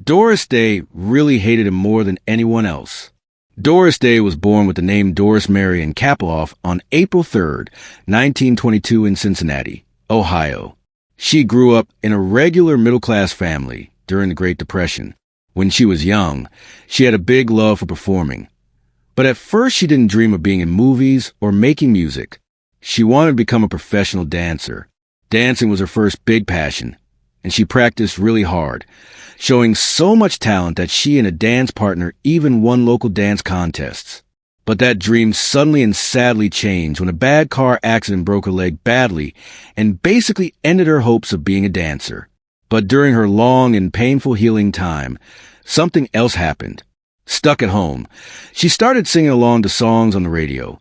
Doris Day really hated him more than anyone else. Doris Day was born with the name Doris Marion Kapeloff on April 3rd, 1922 in Cincinnati, Ohio. She grew up in a regular middle-class family during the Great Depression. When she was young, she had a big love for performing. But at first she didn't dream of being in movies or making music. She wanted to become a professional dancer. Dancing was her first big passion, and she practiced really hard, showing so much talent that she and a dance partner even won local dance contests. But that dream suddenly and sadly changed when a bad car accident broke her leg badly and basically ended her hopes of being a dancer. But during her long and painful healing time, something else happened. Stuck at home, she started singing along to songs on the radio,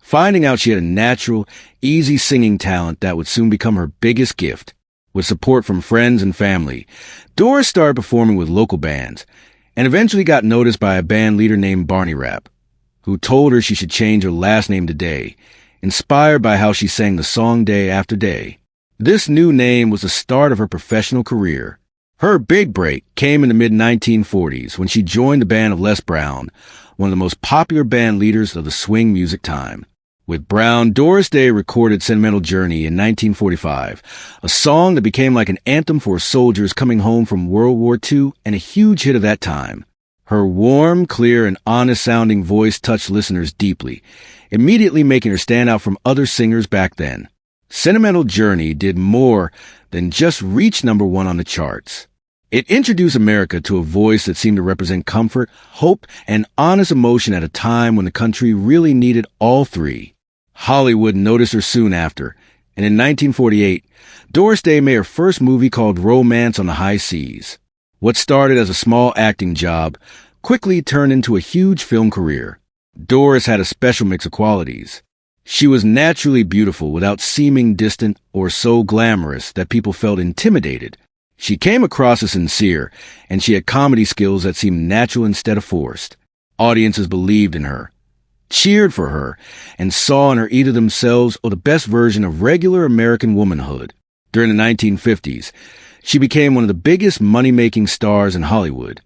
finding out she had a natural, easy singing talent that would soon become her biggest gift. With support from friends and family, Doris started performing with local bands and eventually got noticed by a band leader named Barney Rapp, who told her she should change her last name to Day, inspired by how she sang the song Day After Day. This new name was the start of her professional career. Her big break came in the mid-1940s when she joined the band of Les Brown, one of the most popular band leaders of the swing music time. With Brown, Doris Day recorded Sentimental Journey in 1945, a song that became like an anthem for soldiers coming home from World War II and a huge hit of that time. Her warm, clear, and honest-sounding voice touched listeners deeply, immediately making her stand out from other singers back then. Sentimental Journey did more than just reach #1 on the charts. It introduced America to a voice that seemed to represent comfort, hope, and honest emotion at a time when the country really needed all three. Hollywood noticed her soon after, and in 1948, Doris Day made her first movie called Romance on the High Seas. What started as a small acting job quickly turned into a huge film career. Doris had a special mix of qualities. She was naturally beautiful without seeming distant or so glamorous that people felt intimidated. She came across as sincere, and she had comedy skills that seemed natural instead of forced. Audiences believed in her, cheered for her, and saw in her either themselves or the best version of regular American womanhood. During the 1950s, she became one of the biggest money-making stars in Hollywood,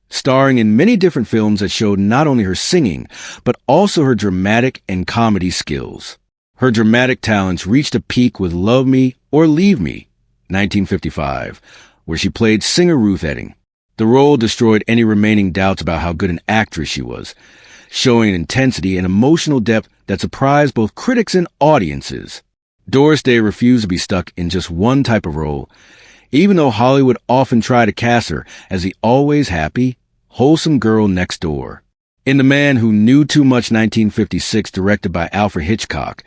starring in many different films that showed not only her singing, but also her dramatic and comedy skills. Her dramatic talents reached a peak with Love Me or Leave Me, 1955, where she played singer Ruth Etting. The role destroyed any remaining doubts about how good an actress she was, showing an intensity and emotional depth that surprised both critics and audiences. Doris Day refused to be stuck in just one type of role, even though Hollywood often tried to cast her as the always happy, wholesome girl next door. In The Man Who Knew Too Much 1956, directed by Alfred Hitchcock,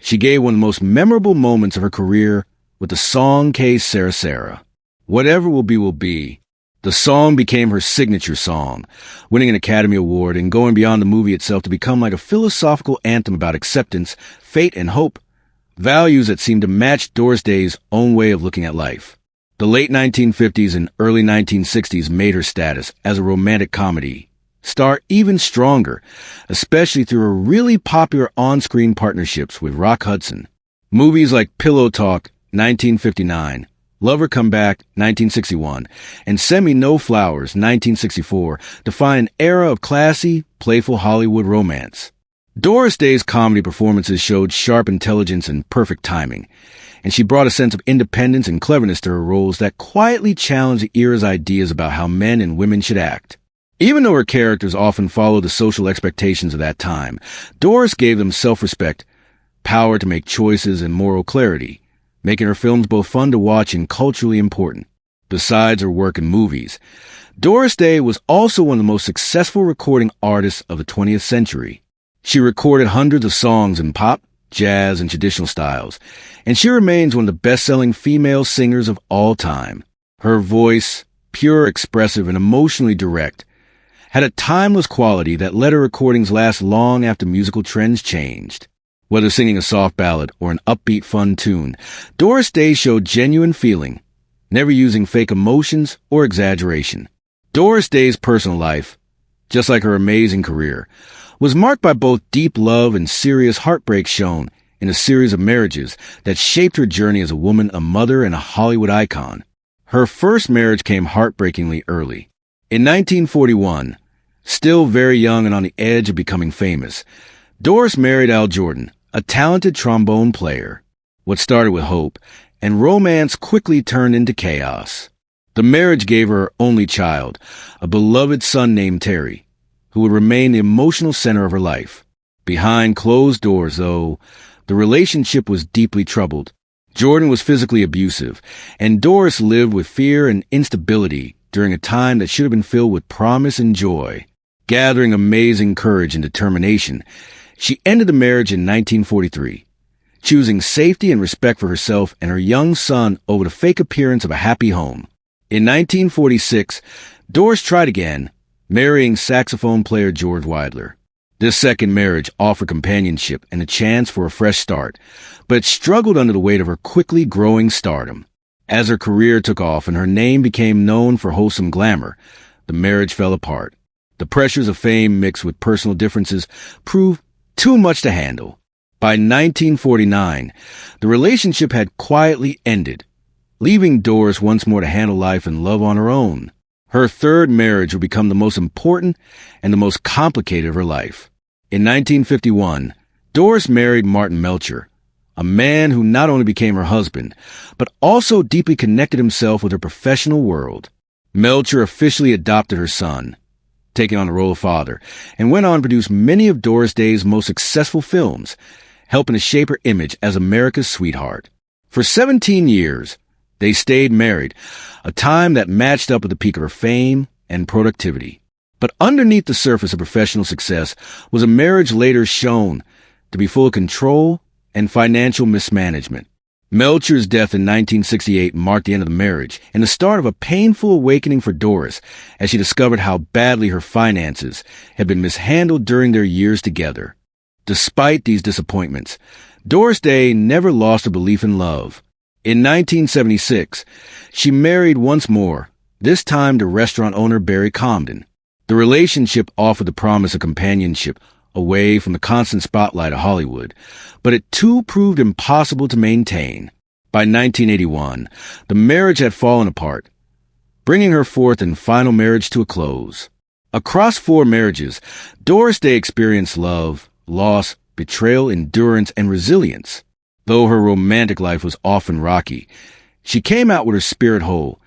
she gave one of the most memorable moments of her career with the song Que Sera Sera. Whatever will be, will be. The song became her signature song, winning an Academy Award and going beyond the movie itself to become like a philosophical anthem about acceptance, fate, and hope, values that seemed to match Doris Day's own way of looking at life. The late 1950s and early 1960s made her status as a romantic comedy star even stronger, especially through her really popular on-screen partnerships with Rock Hudson. Movies like Pillow Talk, 1959, Lover Come Back, 1961, and Send Me No Flowers, 1964, define an era of classy, playful Hollywood romance. Doris Day's comedy performances showed sharp intelligence and perfect timing, and she brought a sense of independence and cleverness to her roles that quietly challenged the era's ideas about how men and women should act. Even though her characters often followed the social expectations of that time, Doris gave them self-respect, power to make choices, and moral clarity, making her films both fun to watch and culturally important. Besides her work in movies, Doris Day was also one of the most successful recording artists of the 20th century. She recorded hundreds of songs in pop, jazz, and traditional styles, and she remains one of the best-selling female singers of all time. Her voice, pure, expressive, and emotionally direct, had a timeless quality that let her recordings last long after musical trends changed. Whether singing a soft ballad or an upbeat, fun tune, Doris Day showed genuine feeling, never using fake emotions or exaggeration. Doris Day's personal life, just like her amazing career, was marked by both deep love and serious heartbreak shown in a series of marriages that shaped her journey as a woman, a mother, and a Hollywood icon. Her first marriage came heartbreakingly early. In 1941, still very young and on the edge of becoming famous, Doris married Al Jordan, a talented trombone player. What started with hope and romance quickly turned into chaos. The marriage gave her her only child, a beloved son named Terry, who would remain the emotional center of her life. Behind closed doors, though, the relationship was deeply troubled. Jordan was physically abusive, and Doris lived with fear and instability during a time that should have been filled with promise and joy. Gathering amazing courage and determination, she ended the marriage in 1943, choosing safety and respect for herself and her young son over the fake appearance of a happy home. In 1946, Doris tried again, marrying saxophone player George Weidler. This second marriage offered companionship and a chance for a fresh start, but struggled under the weight of her quickly growing stardom. As her career took off and her name became known for wholesome glamour, the marriage fell apart. The pressures of fame mixed with personal differences proved too much to handle. By 1949, the relationship had quietly ended, leaving Doris once more to handle life and love on her own. Her third marriage would become the most important and the most complicated of her life. In 1951, Doris married Martin Melcher, a man who not only became her husband, but also deeply connected himself with her professional world. Melcher officially adopted her son, taking on the role of father, and went on to produce many of Doris Day's most successful films, helping to shape her image as America's sweetheart. For 17 years, they stayed married, a time that matched up with the peak of her fame and productivity. But underneath the surface of professional success was a marriage later shown to be full of control and financial mismanagement. Melcher's death in 1968 marked the end of the marriage and the start of a painful awakening for Doris as she discovered how badly her finances had been mishandled during their years together. Despite these disappointments, Doris Day never lost her belief in love. In 1976, she married once more, this time to restaurant owner Barry Comden. The relationship offered the promise of companionship away from the constant spotlight of Hollywood, but it too proved impossible to maintain. By 1981, the marriage had fallen apart, bringing her fourth and final marriage to a close. Across 4 marriages, Doris Day experienced love, loss, betrayal, endurance, and resilience. Though her romantic life was often rocky, she came out with her spirit whole,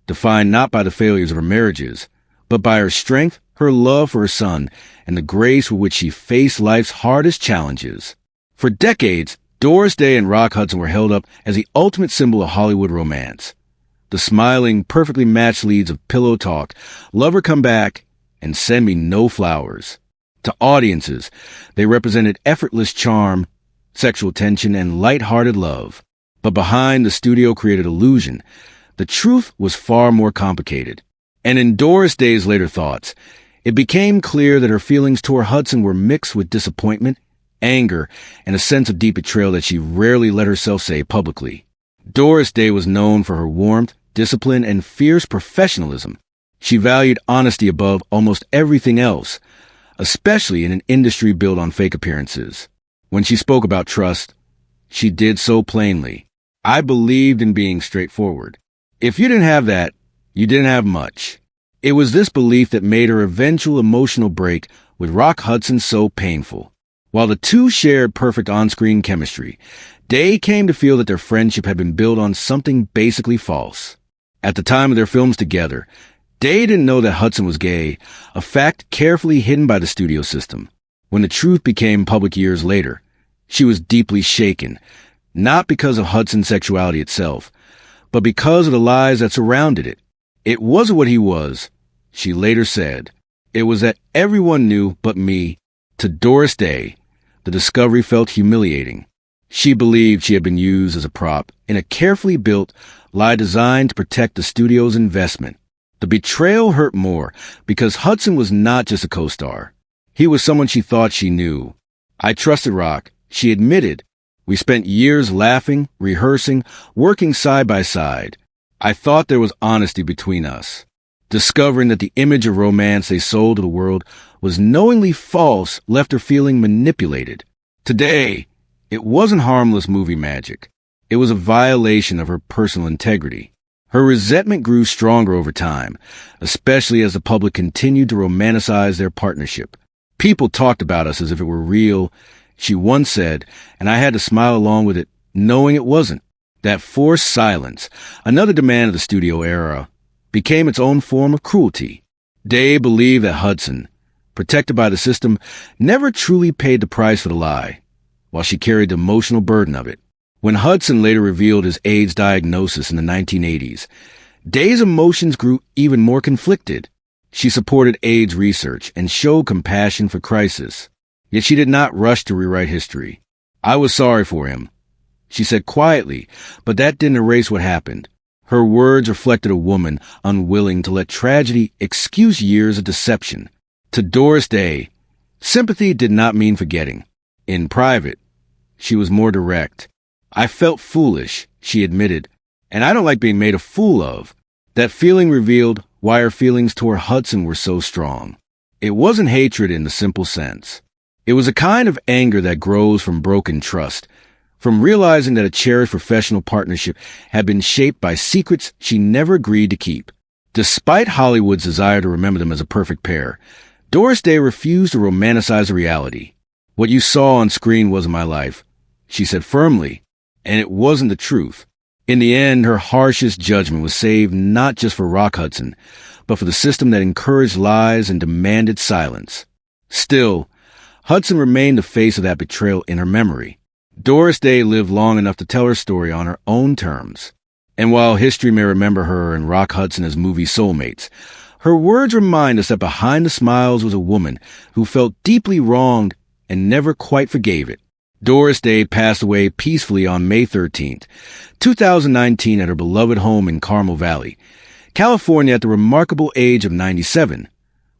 defined not by the failures of her marriages, but by her strength, her love for her son, and the grace with which she faced life's hardest challenges. For decades, Doris Day and Rock Hudson were held up as the ultimate symbol of Hollywood romance. The smiling, perfectly matched leads of Pillow Talk, Lover Come Back, and Send Me No Flowers. To audiences, they represented effortless charm, sexual tension, and light-hearted love. But behind the studio-created illusion, the truth was far more complicated. And in Doris Day's later thoughts, it became clear that her feelings toward Hudson were mixed with disappointment, anger, and a sense of deep betrayal that she rarely let herself say publicly. Doris Day was known for her warmth, discipline, and fierce professionalism. She valued honesty above almost everything else, especially in an industry built on fake appearances. When she spoke about trust, she did so plainly. I believed in being straightforward. If you didn't have that, you didn't have much. It was this belief that made her eventual emotional break with Rock Hudson so painful. While the two shared perfect on-screen chemistry, Day came to feel that their friendship had been built on something basically false. At the time of their films together, Day didn't know that Hudson was gay, a fact carefully hidden by the studio system. When the truth became public years later, she was deeply shaken, not because of Hudson's sexuality itself, but because of the lies that surrounded it. It wasn't what he was, she later said. It was that everyone knew but me. To Doris Day, the discovery felt humiliating. She believed she had been used as a prop in a carefully built lie designed to protect the studio's investment. The betrayal hurt more because Hudson was not just a co-star. He was someone she thought she knew. I trusted Rock, she admitted. We spent years laughing, rehearsing, working side by side. I thought there was honesty between us. Discovering that the image of romance they sold to the world was knowingly false left her feeling manipulated. Today, it wasn't harmless movie magic. It was a violation of her personal integrity. Her resentment grew stronger over time, especially as the public continued to romanticize their partnership. People talked about us as if it were real, she once said, and I had to smile along with it, knowing it wasn't. That forced silence, another demand of the studio era, became its own form of cruelty. Day believed that Hudson, protected by the system, never truly paid the price for the lie, while she carried the emotional burden of it. When Hudson later revealed his AIDS diagnosis in the 1980s, Day's emotions grew even more conflicted. She supported AIDS research and showed compassion for crisis. Yet she did not rush to rewrite history. I was sorry for him, she said quietly, but that didn't erase what happened. Her words reflected a woman unwilling to let tragedy excuse years of deception. To Doris Day, sympathy did not mean forgetting. In private, she was more direct. I felt foolish, she admitted, and I don't like being made a fool of. That feeling revealed why her feelings toward Hudson were so strong. It wasn't hatred in the simple sense. It was a kind of anger that grows from broken trust, from realizing that a cherished professional partnership had been shaped by secrets she never agreed to keep. Despite Hollywood's desire to remember them as a perfect pair, Doris Day refused to romanticize the reality. What you saw on screen wasn't my life, she said firmly, and it wasn't the truth. In the end, her harshest judgment was saved not just for Rock Hudson, but for the system that encouraged lies and demanded silence. Still, Hudson remained the face of that betrayal in her memory. Doris Day lived long enough to tell her story on her own terms. And while history may remember her and Rock Hudson as movie soulmates, her words remind us that behind the smiles was a woman who felt deeply wronged and never quite forgave it. Doris Day passed away peacefully on May 13th, 2019 at her beloved home in Carmel Valley, California at the remarkable age of 97,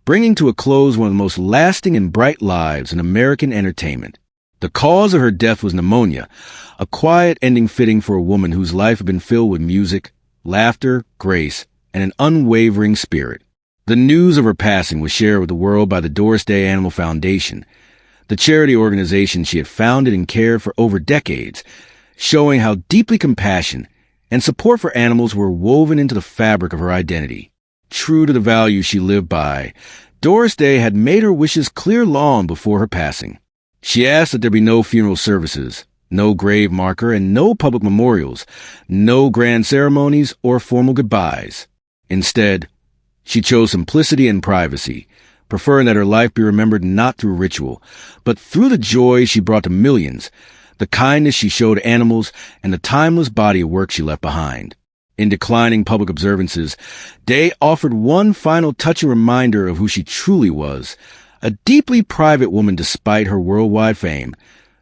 bringing to a close one of the most lasting and bright lives in American entertainment. The cause of her death was pneumonia, a quiet ending fitting for a woman whose life had been filled with music, laughter, grace, and an unwavering spirit. The news of her passing was shared with the world by the Doris Day Animal Foundation, the charity organization she had founded and cared for over decades, showing how deeply compassion and support for animals were woven into the fabric of her identity. True to the values she lived by, Doris Day had made her wishes clear long before her passing. She asked that there be no funeral services, no grave marker, and no public memorials, no grand ceremonies or formal goodbyes. Instead, she chose simplicity and privacy, preferring that her life be remembered not through ritual, but through the joy she brought to millions, the kindness she showed animals, and the timeless body of work she left behind. In declining public observances, Day offered one final touching reminder of who she truly was, a deeply private woman despite her worldwide fame,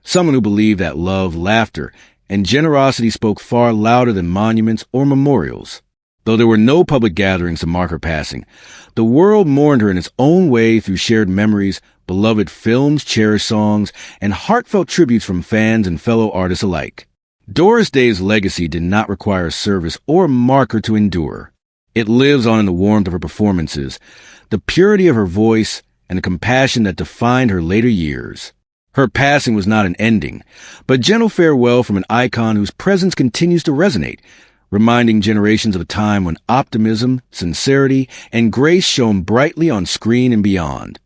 someone who believed that love, laughter, and generosity spoke far louder than monuments or memorials. Though there were no public gatherings to mark her passing, the world mourned her in its own way through shared memories, beloved films, cherished songs, and heartfelt tributes from fans and fellow artists alike. Doris Day's legacy did not require a service or a marker to endure. It lives on in the warmth of her performances, the purity of her voice, and the compassion that defined her later years. Her passing was not an ending, but a gentle farewell from an icon whose presence continues to resonate, reminding generations of a time when optimism, sincerity, and grace shone brightly on screen and beyond.